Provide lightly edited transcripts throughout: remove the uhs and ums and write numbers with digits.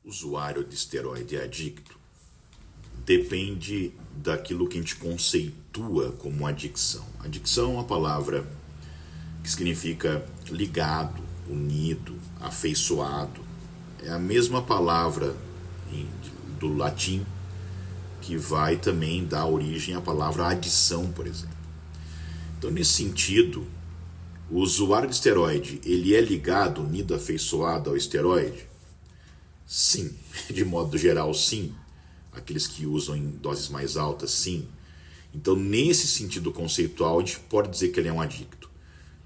Usuário de esteroide é adicto? Depende daquilo que a gente conceitua como adicção. Adicção é uma palavra que significa ligado, unido, afeiçoado. É a mesma palavra do latim que vai também dar origem à palavra adição, por exemplo. Então, nesse sentido, o usuário de esteroide, ele é ligado, unido, afeiçoado ao esteroide? Sim, de modo geral, sim. Aqueles que usam em doses mais altas, sim. Então, nesse sentido conceitual, a gente pode dizer que ele é um adicto.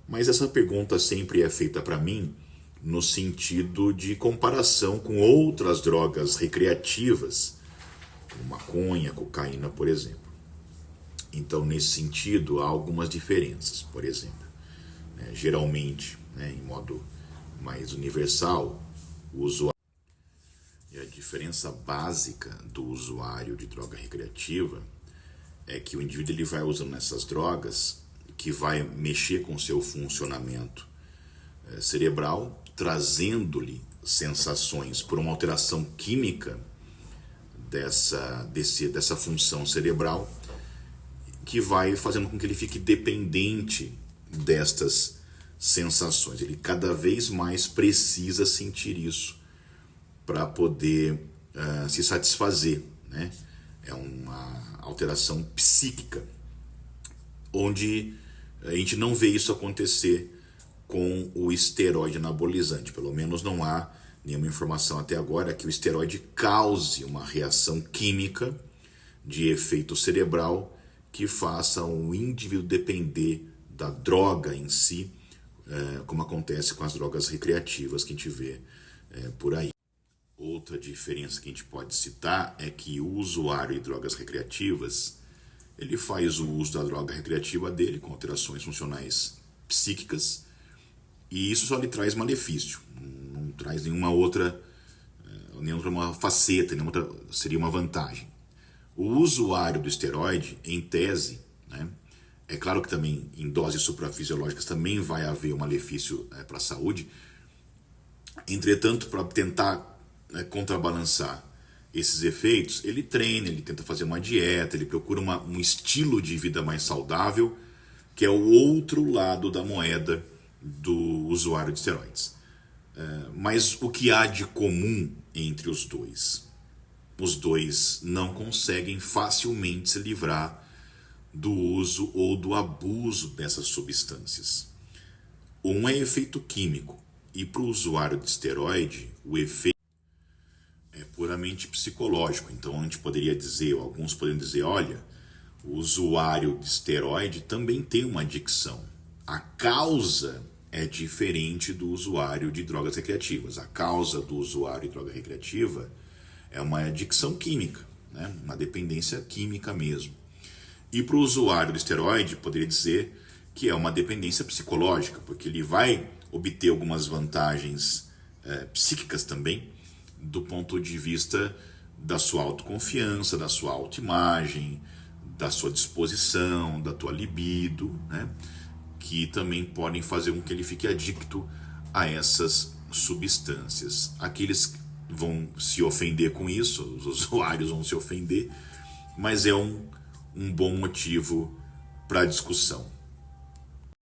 Mas essa pergunta sempre é feita para mim no sentido de comparação com outras drogas recreativas, como maconha, cocaína, por exemplo. Então, nesse sentido, há algumas diferenças. Por exemplo, geralmente, em modo mais universal, o usuário. E a diferença básica do usuário de droga recreativa é que o indivíduo ele vai usando essas drogas que vai mexer com o seu funcionamento cerebral, trazendo-lhe sensações por uma alteração química dessa função cerebral, que vai fazendo com que ele fique dependente destas sensações. Ele cada vez mais precisa sentir isso para poder se satisfazer, né? É uma alteração psíquica, onde a gente não vê isso acontecer com o esteroide anabolizante. Pelo menos não há nenhuma informação até agora que o esteroide cause uma reação química de efeito cerebral que faça o indivíduo depender da droga em si, como acontece com as drogas recreativas que a gente vê por aí. Outra diferença que a gente pode citar é que o usuário de drogas recreativas, ele faz o uso da droga recreativa dele com alterações funcionais psíquicas, e isso só lhe traz malefício, não traz nenhuma outra faceta, nenhuma outra, seria uma vantagem. O usuário do esteroide, em tese, né, é claro que também em doses suprafisiológicas também vai haver um malefício para a saúde. Entretanto, para tentar contrabalançar esses efeitos, ele treina, ele tenta fazer uma dieta, ele procura um estilo de vida mais saudável, que é o outro lado da moeda do usuário de esteroides. Mas o que há de comum entre os dois? Os dois não conseguem facilmente se livrar do uso ou do abuso dessas substâncias. Um é efeito químico, e para o usuário de esteroide, o efeito é puramente psicológico. Então a gente poderia dizer, ou alguns poderiam dizer, olha, o usuário de esteroide também tem uma adicção. A causa é diferente do usuário de drogas recreativas. A causa do usuário de droga recreativa é uma adicção química, né? Uma dependência química mesmo. E para o usuário de esteroide, poderia dizer que é uma dependência psicológica, porque ele vai obter algumas vantagens psíquicas também, do ponto de vista da sua autoconfiança, da sua autoimagem, da sua disposição, da tua libido, né? Que também podem fazer com que ele fique adicto a essas substâncias. Aqueles vão se ofender com isso, os usuários vão se ofender, mas é um bom motivo para discussão.